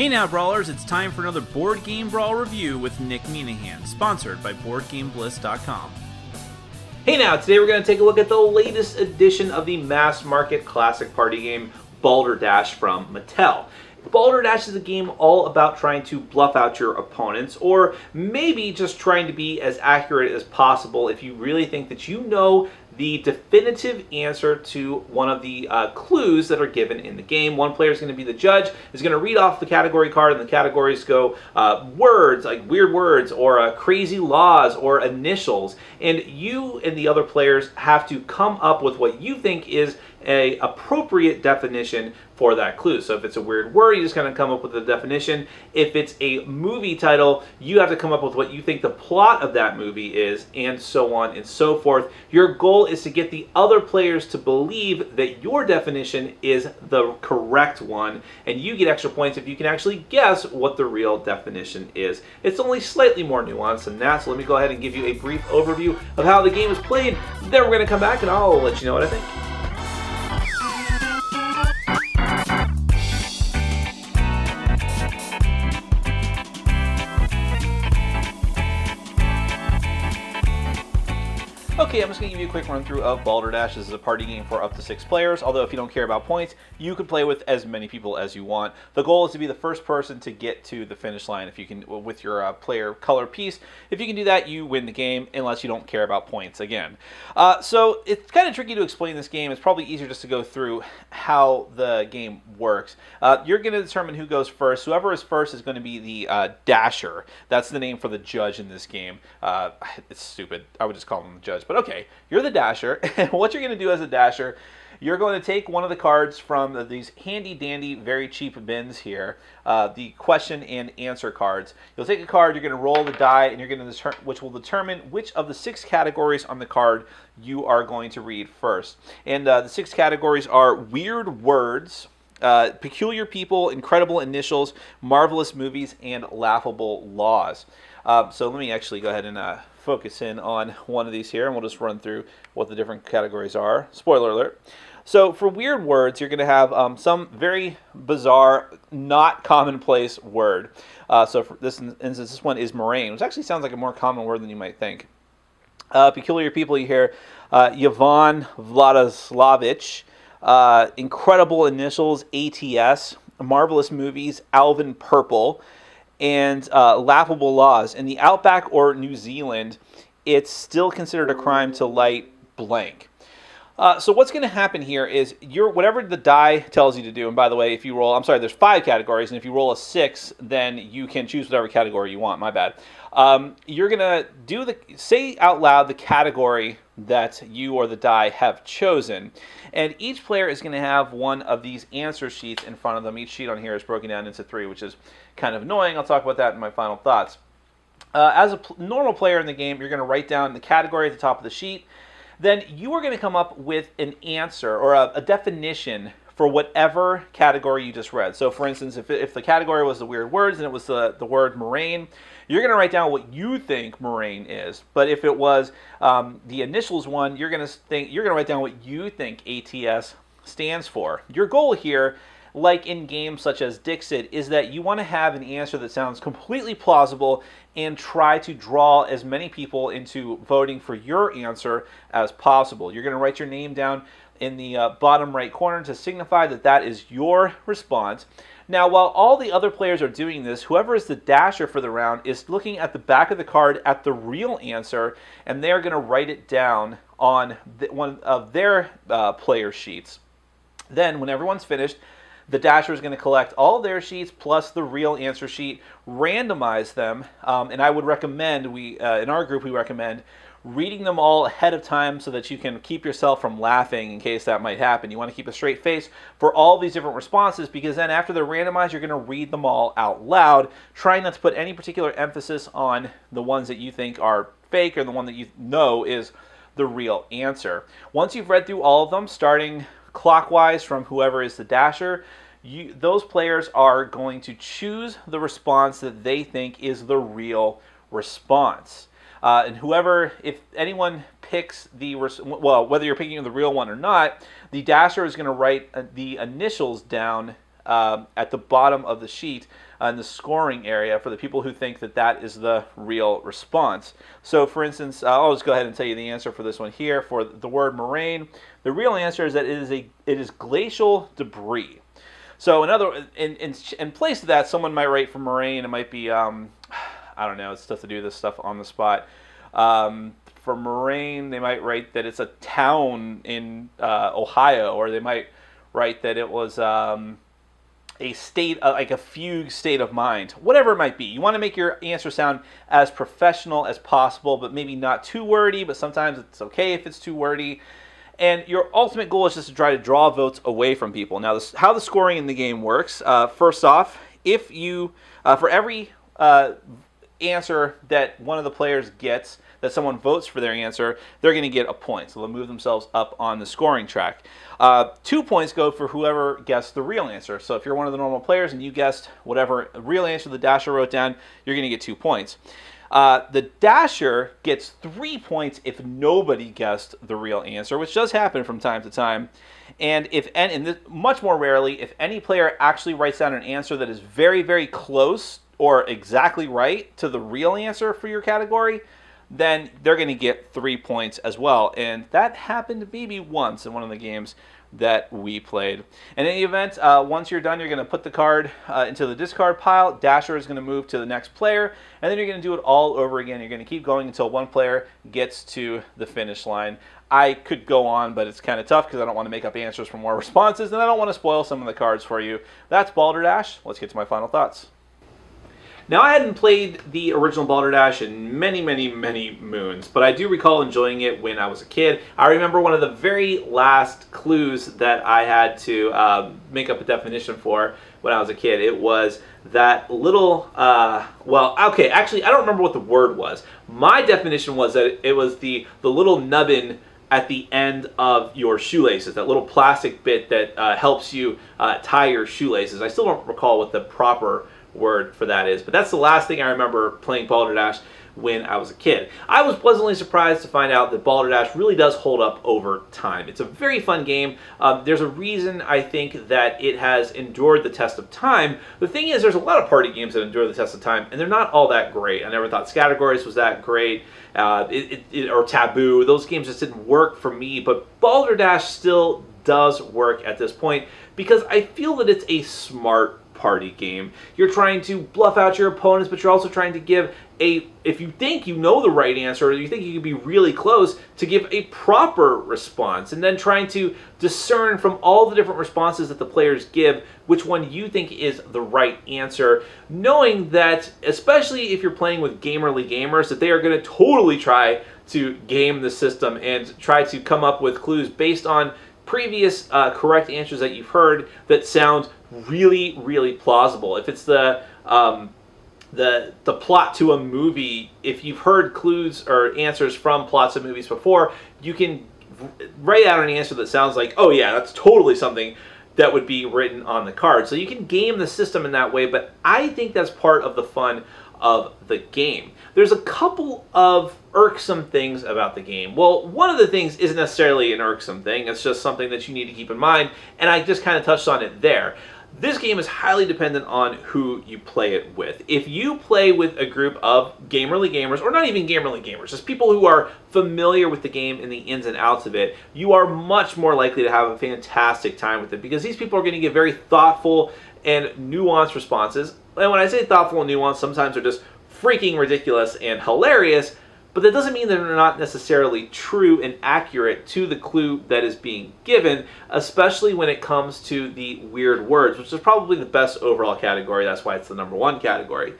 Hey now, Brawlers, it's time for another Board Game Brawl review with Nick Minahan, sponsored by BoardGameBliss.com. Hey now, today we're going to take a look at the latest edition of the mass market classic party game, Balderdash from Mattel. Balderdash is a game all about trying to bluff out your opponents, or maybe just trying to be as accurate as possible if you really think that you know the definitive answer to one of the clues that are given in the game. One player is going to be the judge, is going to read off the category card, and the categories go words, like weird words, or crazy laws, or initials, and you and the other players have to come up with what you think is a appropriate definition for that clue. So if it's a weird word, you just kind of come up with a definition. If it's a movie title, you have to come up with what you think the plot of that movie is, and so on and so forth. Your goal is to get the other players to believe that your definition is the correct one, and you get extra points if you can actually guess what the real definition is. It's only slightly more nuanced than that, so let me go ahead and give you a brief overview of how the game is played. Then we're going to come back and I'll let you know what I think. Okay, I'm just going to give you a quick run through of Balderdash. This is a party game for up to 6 players, although if you don't care about points, you can play with as many people as you want. The goal is to be the first person to get to the finish line if you can, with your player color piece. If you can do that, you win the game, unless you don't care about points again. So it's kind of tricky to explain this game. It's probably easier just to go through how the game works. You're going to determine who goes first. Whoever is first is going to be the Dasher. That's the name for the judge in this game. It's stupid. I would just call him the judge. But okay, you're the Dasher, and what you're going to do as a Dasher, you're going to take one of the cards from these handy-dandy, very cheap bins here, the question and answer cards. You'll take a card, you're going to roll the die, and you're going to which will determine which of the 6 categories on the card you are going to read first. And the 6 categories are weird words, peculiar people, incredible initials, marvelous movies, and laughable laws. So let me actually go ahead and focus in on one of these here, and we'll just run through what the different categories are. Spoiler alert. So for weird words, you're going to have some very bizarre, not commonplace word. So for this instance, this one is moraine, which actually sounds like a more common word than you might think. Peculiar people, you hear Yvonne Vladislavich, incredible initials, ATS, marvelous movies, Alvin Purple, and laughable laws. In the Outback or New Zealand, it's still considered a crime to light blank. So what's going to happen here is whatever the die tells you to do, and by the way, if you roll, I'm sorry, there's 5 categories, and if you roll a 6, then you can choose whatever category you want, my bad. You're going to say out loud the category that you or the die have chosen, and each player is going to have one of these answer sheets in front of them. Each sheet on here is broken down into 3, which is kind of annoying. I'll talk about that in my final thoughts. As a normal player in the game, you're going to write down the category at the top of the sheet. Then you are going to come up with an answer or a definition for whatever category you just read. So for instance, if the category was the weird words and it was the word moraine, you're going to write down what you think moraine is. But if it was the initials one, you're going to write down what you think ATS stands for. Your goal here, like in games such as Dixit, is that you want to have an answer that sounds completely plausible and try to draw as many people into voting for your answer as possible. You're going to write your name down in the bottom right corner to signify that that is your response. Now, while all the other players are doing this, whoever is the Dasher for the round is looking at the back of the card at the real answer, and they're going to write it down on one of their player sheets. Then, when everyone's finished, the Dasher is going to collect all their sheets plus the real answer sheet, randomize them, and I would recommend, in our group, we recommend reading them all ahead of time so that you can keep yourself from laughing in case that might happen. You want to keep a straight face for all these different responses, because then after they're randomized, you're going to read them all out loud, trying not to put any particular emphasis on the ones that you think are fake or the one that you know is the real answer. Once you've read through all of them, starting clockwise from whoever is the Dasher, those players are going to choose the response that they think is the real response. And if anyone picks whether you're picking the real one or not, the Dasher is going to write the initials down at the bottom of the sheet in the scoring area for the people who think that that is the real response. So, for instance, I'll just go ahead and tell you the answer for this one here. For the word moraine, the real answer is that it is glacial debris. So, in place of that, someone might write for moraine. It might be I don't know. It's tough to do this stuff on the spot. For moraine, they might write that it's a town in Ohio, or they might write that it was a state, like a fugue state of mind, whatever it might be. You want to make your answer sound as professional as possible, but maybe not too wordy, but sometimes it's okay if it's too wordy. And your ultimate goal is just to try to draw votes away from people. Now, how the scoring in the game works, first off, if you, for every answer that one of the players gets, that someone votes for their answer, they're going to get a point. So they'll move themselves up on the scoring track. 2 points go for whoever guessed the real answer. So if you're one of the normal players and you guessed whatever real answer the Dasher wrote down, you're going to get 2 points. The Dasher gets 3 points if nobody guessed the real answer, which does happen from time to time. And much more rarely, if any player actually writes down an answer that is very, very close or exactly right to the real answer for your category, then they're going to get 3 points as well. And that happened maybe once in one of the games that we played. In any event, once you're done, you're going to put the card into the discard pile. Dasher is going to move to the next player, and then you're going to do it all over again. You're going to keep going until one player gets to the finish line. I could go on, but it's kind of tough because I don't want to make up answers for more responses, and I don't want to spoil some of the cards for you. That's Balderdash. Let's get to my final thoughts. Now, I hadn't played the original Balderdash in many, many, many moons, but I do recall enjoying it when I was a kid. I remember one of the very last clues that I had to make up a definition for when I was a kid. It was that little, actually, I don't remember what the word was. My definition was that it was the little nubbin at the end of your shoelaces, that little plastic bit that helps you tie your shoelaces. I still don't recall what the proper word for that is, but that's the last thing I remember playing Balderdash when I was a kid. I was pleasantly surprised to find out that Balderdash really does hold up over time. It's a very fun game. There's a reason I think that it has endured the test of time. The thing is, there's a lot of party games that endure the test of time, and they're not all that great. I never thought Scattergories was that great, or Taboo. Those games just didn't work for me, but Balderdash still does work at this point because I feel that it's a smart party game. You're trying to bluff out your opponents, but you're also trying to give if you think you know the right answer, or you think you could be really close, to give a proper response, and then trying to discern from all the different responses that the players give which one you think is the right answer, knowing that, especially if you're playing with gamerly gamers, that they are going to totally try to game the system and try to come up with clues based on previous correct answers that you've heard that sound really, really plausible. If it's the plot to a movie, if you've heard clues or answers from plots of movies before, you can write out an answer that sounds like, oh yeah, that's totally something that would be written on the card. So you can game the system in that way, but I think that's part of the fun of the game. There's a couple of irksome things about the game. Well, one of the things isn't necessarily an irksome thing. It's just something that you need to keep in mind, and I just kind of touched on it there. This game is highly dependent on who you play it with. If you play with a group of gamerly gamers, or not even gamerly gamers, just people who are familiar with the game and the ins and outs of it, you are much more likely to have a fantastic time with it, because these people are going to give very thoughtful and nuanced responses. And when I say thoughtful and nuanced, sometimes they're just freaking ridiculous and hilarious, but that doesn't mean that they're not necessarily true and accurate to the clue that is being given, especially when it comes to the weird words, which is probably the best overall category. That's why it's the #1 category.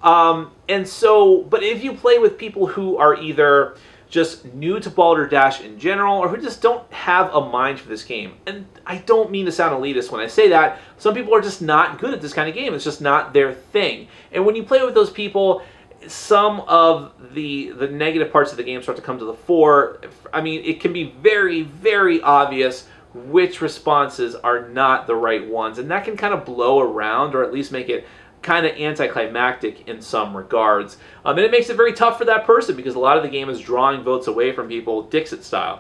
But if you play with people who are either just new to Balderdash in general, or who just don't have a mind for this game, and I don't mean to sound elitist when I say that, some people are just not good at this kind of game. It's just not their thing. And when you play with those people, some of the negative parts of the game start to come to the fore. I mean, it can be very, very obvious which responses are not the right ones, and that can kind of blow around, or at least make it kind of anticlimactic in some regards. And it makes it very tough for that person, because a lot of the game is drawing votes away from people Dixit style.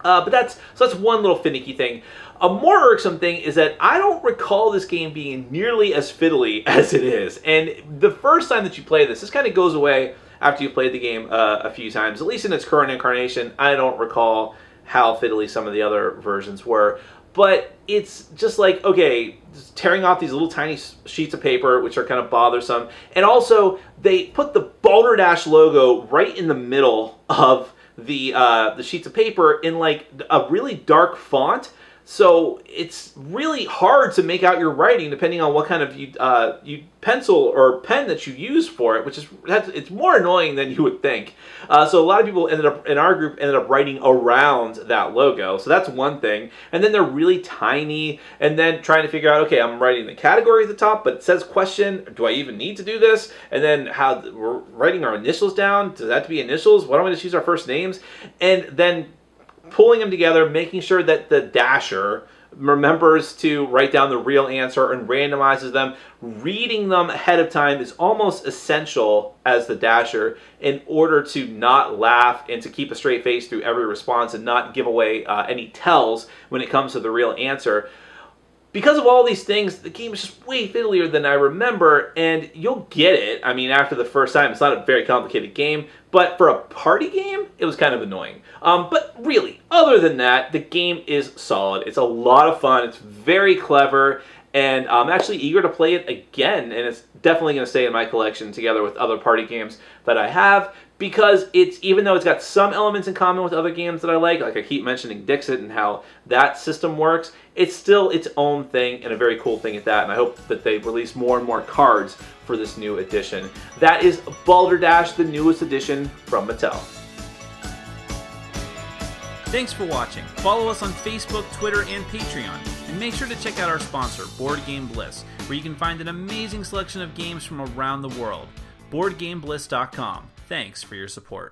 But that's one little finicky thing. A more irksome thing is that I don't recall this game being nearly as fiddly as it is. And the first time that you play this kind of goes away after you've played the game a few times. At least in its current incarnation, I don't recall how fiddly some of the other versions were. But it's just like, okay, just tearing off these little tiny sheets of paper, which are kind of bothersome. And also, they put the Balderdash logo right in the middle of the sheets of paper in like a really dark font, so it's really hard to make out your writing depending on what kind of you pencil or pen that you use for it, which is it's more annoying than you would think. So a lot of people in our group ended up writing around that logo, so that's one thing. And then they're really tiny, and then trying to figure out, okay, I'm writing the category at the top, but it says question, do I even need to do this? And then how we're writing our initials down, does that have to be initials? Why don't we just use our first names? And then pulling them together, making sure that the dasher remembers to write down the real answer and randomizes them. Reading them ahead of time is almost essential as the dasher in order to not laugh and to keep a straight face through every response and not give away any tells when it comes to the real answer. Because of all these things, the game is just way fiddlier than I remember, and you'll get it. I mean, after the first time, it's not a very complicated game, but for a party game, it was kind of annoying. But really, other than that, the game is solid. It's a lot of fun. It's very clever, and I'm actually eager to play it again, and it's definitely going to stay in my collection together with other party games that I have, because even though it's got some elements in common with other games that I like I keep mentioning Dixit and how that system works, it's still its own thing and a very cool thing at that, and I hope that they release more and more cards for this new edition. That is Balderdash, the newest edition from Mattel. Thanks for watching. Follow us on Facebook, Twitter, and Patreon. And make sure to check out our sponsor, Board Game Bliss, where you can find an amazing selection of games from around the world. BoardGameBliss.com. Thanks for your support.